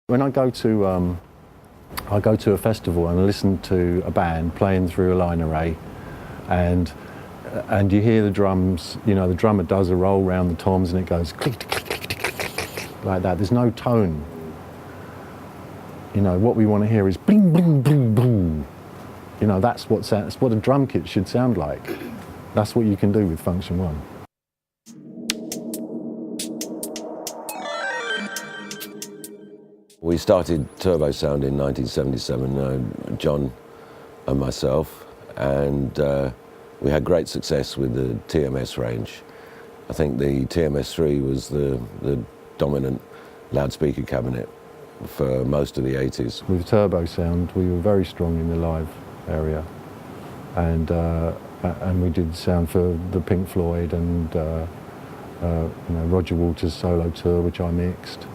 When I go to a festival and I listen to a band playing through a line array, and you hear the drums. You know, the drummer does a roll round the toms and it goes click, click, click, click, click, click, click, like that. There's no tone. You know, what we want to hear is bling, bling, bling, bling. You know, that's what a drum kit should sound like. That's what you can do with Funktion One. We started Turbo Sound in 1977, John and myself, and we had great success with the TMS range. I think the TMS3 was the dominant loudspeaker cabinet for most of the 80s. With Turbo Sound, we were very strong in the live area, and we did sound for the Pink Floyd and you know, Roger Waters' solo tour, which I mixed.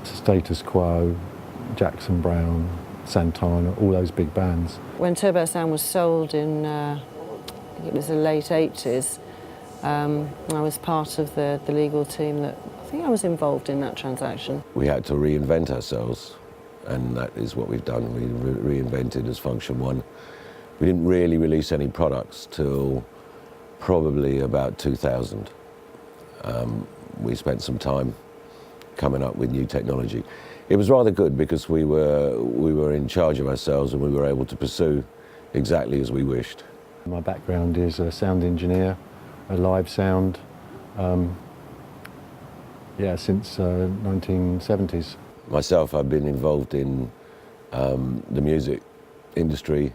Status Quo, Jackson Browne, Santana, all those big bands. When Turbo Sound was sold in, I think it was the late 80s, I was part of the legal team that, I think I was involved in that transaction. We had to reinvent ourselves, and that is what we've done. We reinvented as Funktion One. We didn't really release any products till probably about 2000. We spent some time coming up with new technology. It was rather good because we were in charge of ourselves and we were able to pursue exactly as we wished. My background is a sound engineer, a live sound, since 1970s. Myself, I've been involved in the music industry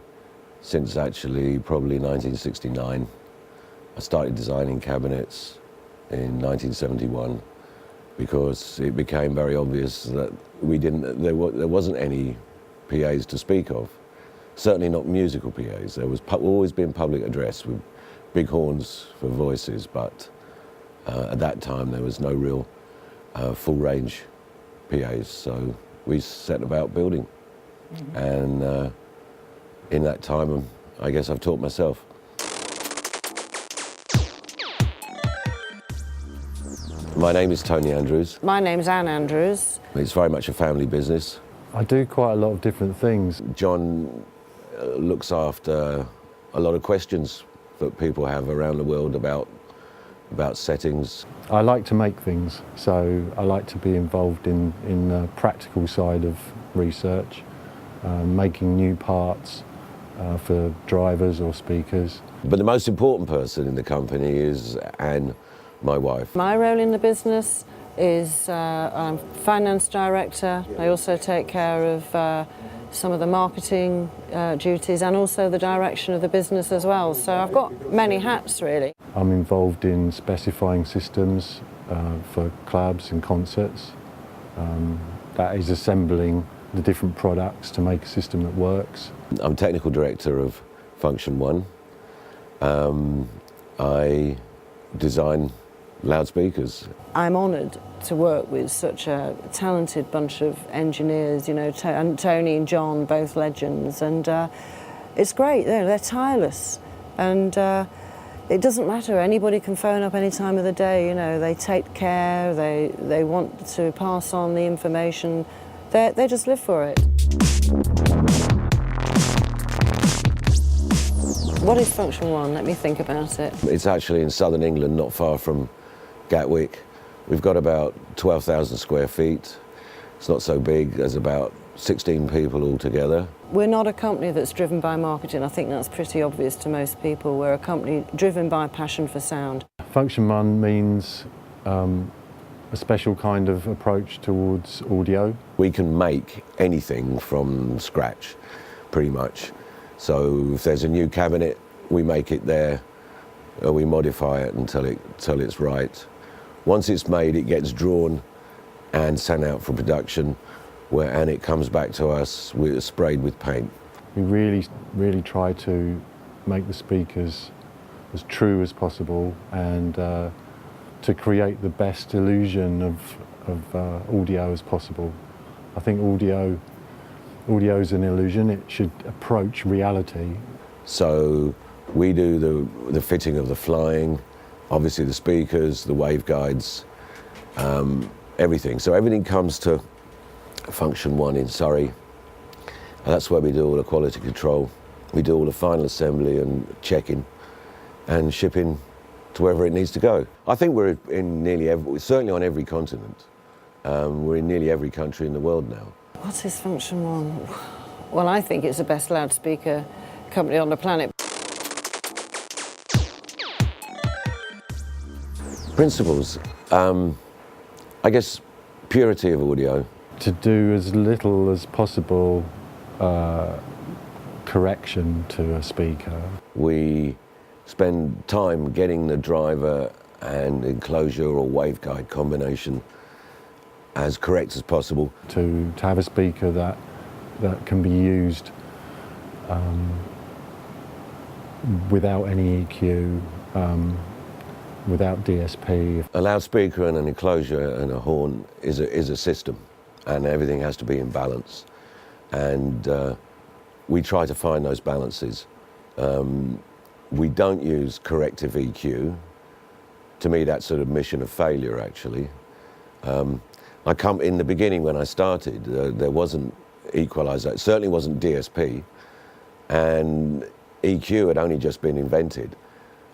since actually probably 1969. I started designing cabinets in 1971. Because it became very obvious that there wasn't any PAs to speak of. Certainly not musical PAs. There was always been public address with big horns for voices, but at that time there was no real full range PAs. So we set about building, and in that time, I guess I've taught myself. My name is Tony Andrews. My name's Anne Andrews. It's very much a family business. I do quite a lot of different things. John looks after a lot of questions that people have around the world about settings. I like to make things, so I like to be involved in the practical side of research, making new parts for drivers or speakers. But the most important person in the company is Anne, my wife. My role in the business is I'm finance director. I also take care of some of the marketing duties and also the direction of the business as well. So I've got many hats, really. I'm involved in specifying systems for clubs and concerts. That is assembling the different products to make a system that works. I'm technical director of Funktion One. I design loudspeakers. I'm honoured to work with such a talented bunch of engineers, you know, and Tony and John, both legends, and it's great. They're tireless, and it doesn't matter. Anybody can phone up any time of the day. You know, they take care. They want to pass on the information. They just live for it. What is Funktion One? Let me think about it. It's actually in southern England, not far from Gatwick. We've got about 12,000 square feet. It's not so big. There's about 16 people altogether. We're not a company that's driven by marketing. I think that's pretty obvious to most people. We're a company driven by passion for sound. Funktion One means a special kind of approach towards audio. We can make anything from scratch, pretty much. So if there's a new cabinet, we make it there, or we modify it until it's right. Once it's made, it gets drawn and sent out for production, and it comes back to us sprayed with paint. We really try to make the speakers as true as possible and to create the best illusion of audio as possible. I think audio is an illusion. It should approach reality. So we do the fitting of the flying, obviously the speakers, the waveguides, everything. So everything comes to Funktion One in Surrey, and that's where we do all the quality control. We do all the final assembly and checking and shipping to wherever it needs to go. I think we're in certainly on every continent. We're in nearly every country in the world now. What is Funktion One? Well, I think it's the best loudspeaker company on the planet. Principles, I guess purity of audio. To do as little as possible correction to a speaker. We spend time getting the driver and enclosure or waveguide combination as correct as possible. To have a speaker that can be used without any EQ, without DSP. A loudspeaker and an enclosure and a horn is a system, and everything has to be in balance. And we try to find those balances. We don't use corrective EQ. To me, that's sort of mission of failure, actually. In the beginning when I started, there wasn't equalizer, it certainly wasn't DSP, and EQ had only just been invented,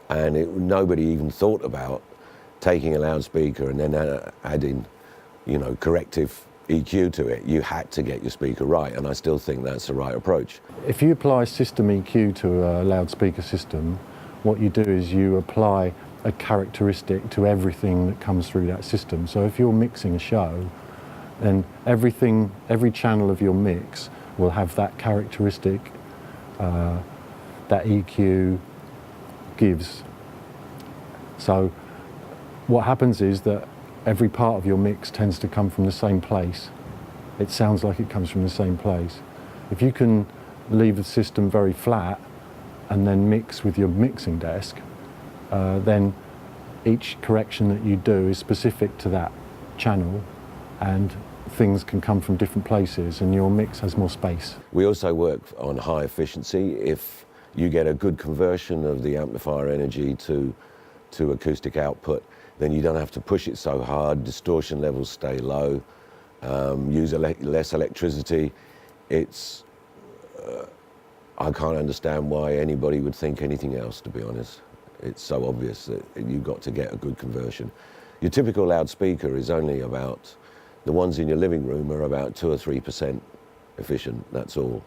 and nobody even thought about taking a loudspeaker and then adding, corrective EQ to it. You had to get your speaker right, and I still think that's the right approach. If you apply system EQ to a loudspeaker system, what you do is you apply a characteristic to everything that comes through that system. So if you're mixing a show, then every channel of your mix will have that characteristic that EQ gives. So what happens is that every part of your mix tends to come from the same place. It sounds like it comes from the same place. If you can leave the system very flat and then mix with your mixing desk, then each correction that you do is specific to that channel, and things can come from different places and your mix has more space. We also work on high efficiency. If you get a good conversion of the amplifier energy to acoustic output, then you don't have to push it so hard, distortion levels stay low, use less electricity. I can't understand why anybody would think anything else, to be honest. It's so obvious that you've got to get a good conversion. Your typical loudspeaker is only about, the ones in your living room are about 2 or 3% efficient, that's all.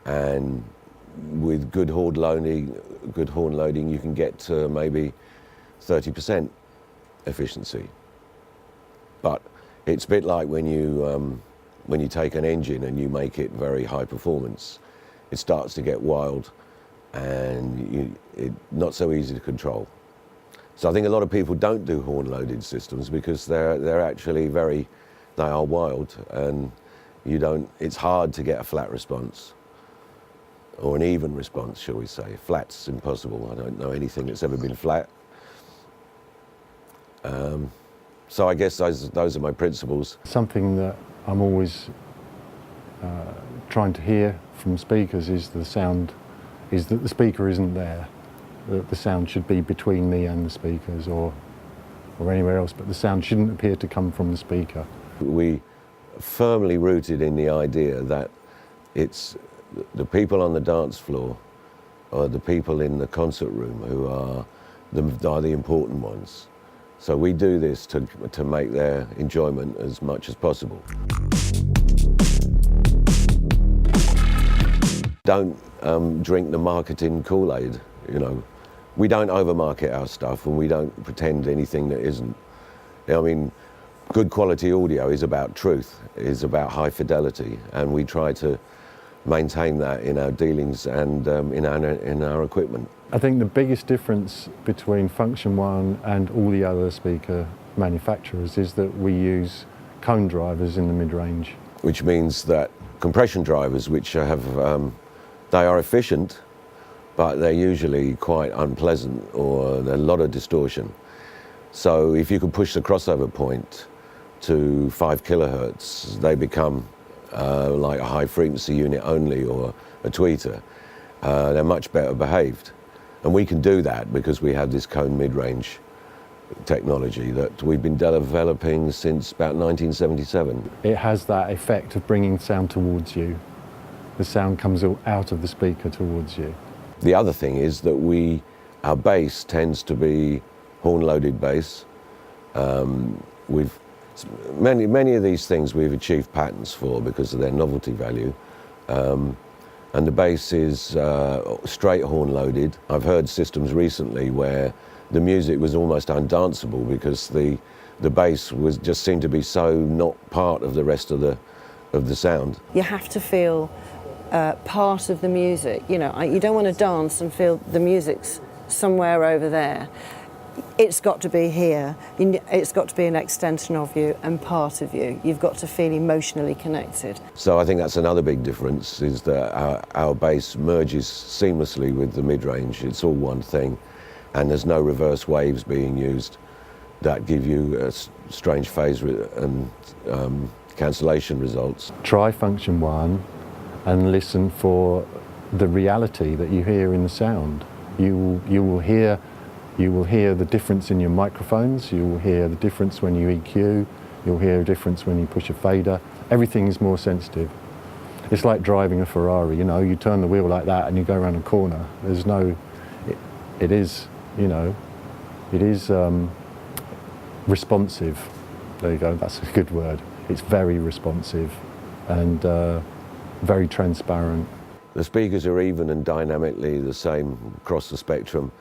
And with good horn loading, you can get to maybe 30% efficiency. But it's a bit like when you take an engine and you make it very high performance, it starts to get wild and it's not so easy to control. So I think a lot of people don't do horn-loaded systems because they're actually they are wild, and it's hard to get a flat response or an even response, shall we say. Flat's impossible. I don't know anything that's ever been flat. So I guess those are my principles. Something that I'm always trying to hear from speakers is the sound, is that the speaker isn't there. That the sound should be between me and the speakers or anywhere else, but the sound shouldn't appear to come from the speaker. We firmly rooted in the idea that it's the people on the dance floor or the people in the concert room who are the important ones. So we do this to make their enjoyment as much as possible. Don't drink the marketing Kool-Aid, We don't overmarket our stuff, and we don't pretend anything that isn't. I mean, good quality audio is about truth, is about high fidelity, and we try to maintain that in our dealings and in our equipment. I think the biggest difference between Funktion One and all the other speaker manufacturers is that we use cone drivers in the mid-range. Which means that compression drivers, which they are efficient, but they're usually quite unpleasant, or there's a lot of distortion. So if you can push the crossover point to 5 kilohertz, they become like a high frequency unit only or a tweeter. They're much better behaved. And we can do that because we have this cone mid-range technology that we've been developing since about 1977. It has that effect of bringing sound towards you. The sound comes out of the speaker towards you. The other thing is that our bass tends to be horn-loaded bass. Many of these things we've achieved patents for because of their novelty value. And the bass is straight horn-loaded. I've heard systems recently where the music was almost undanceable because the bass just seemed to be so not part of the rest of the sound. You have to feel part of the music. You know, you don't want to dance and feel the music's somewhere over there. It's got to be here. It's got to be an extension of you and part of you. You've got to feel emotionally connected. So I think that's another big difference, is that our bass merges seamlessly with the mid-range. It's all one thing, and there's no reverse waves being used that give you a strange phase and cancellation results. Try Funktion One and listen for the reality that you hear in the sound. You will hear the difference in your microphones, you will hear the difference when you EQ, you'll hear a difference when you push a fader. Everything is more sensitive. It's like driving a Ferrari, you know, you turn the wheel like that and you go around a corner. There's no, it is, you know, it is responsive. There you go, that's a good word. It's very responsive and very transparent. The speakers are even and dynamically the same across the spectrum.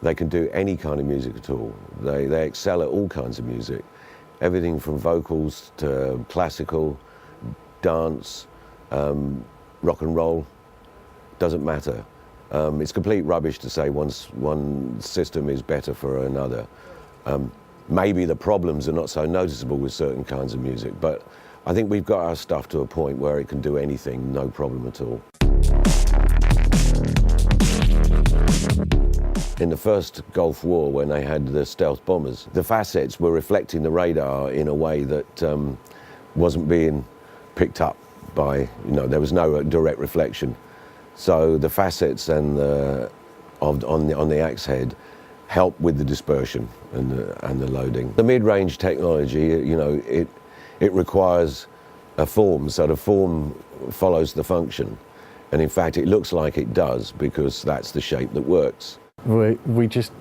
They can do any kind of music at all. They excel at all kinds of music. Everything from vocals to classical, dance, rock and roll, doesn't matter. It's complete rubbish to say one system is better for another. Maybe the problems are not so noticeable with certain kinds of music, but I think we've got our stuff to a point where it can do anything, no problem at all. In the first Gulf War, when they had the stealth bombers, the facets were reflecting the radar in a way that wasn't being picked up by, you know, there was no direct reflection. So the facets and on the axe head help with the dispersion and the loading. The mid-range technology, you know, it requires a form, so the form follows the function. And in fact, it looks like it does because that's the shape that works. We just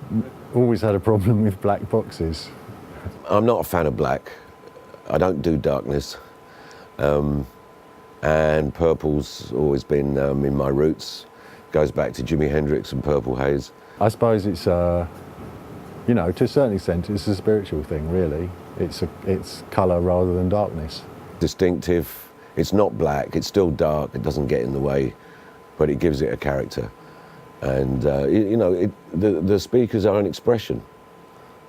always had a problem with black boxes. I'm not a fan of black. I don't do darkness. And purple's always been in my roots. Goes back to Jimi Hendrix and Purple Haze. I suppose it's, you know, to a certain extent, it's a spiritual thing, really. It's colour rather than darkness. Distinctive. It's not black. It's still dark. It doesn't get in the way, but it gives it a character. And you know, the speakers are an expression.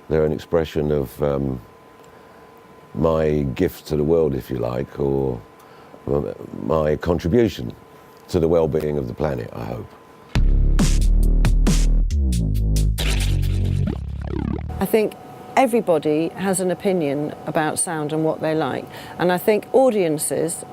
They're an expression of my gift to the world, if you like, or my contribution to the well-being of the planet, I hope. I think everybody has an opinion about sound and what they like, and I think audiences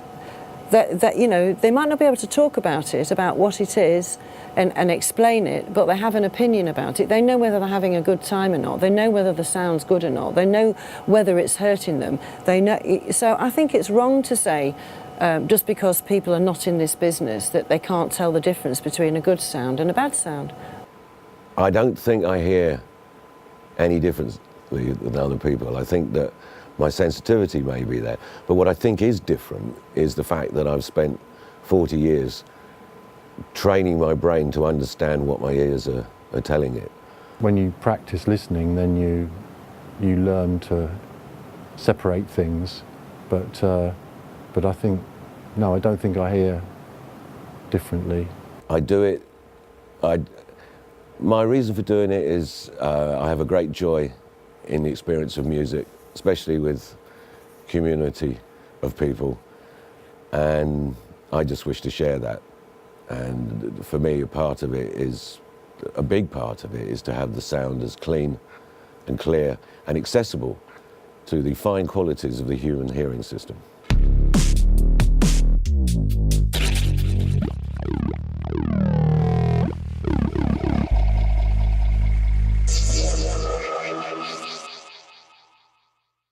that you know, they might not be able to talk about it, about what it is and explain it, but they have an opinion about it. They know whether they're having a good time or not. They know whether the sound's good or not. They know whether it's hurting them. They know. So I think it's wrong to say just because people are not in this business that they can't tell the difference between a good sound and a bad sound. I don't think I hear any difference than other people. I think that my sensitivity may be there. But what I think is different is the fact that I've spent 40 years training my brain to understand what my ears are telling it. When you practice listening, then you learn to separate things. But I think, no, I don't think I hear differently. I do it. My reason for doing it is I have a great joy in the experience of music, especially with community of people, and I just wish to share that. And for me, a big part of it is to have the sound as clean and clear and accessible to the fine qualities of the human hearing system.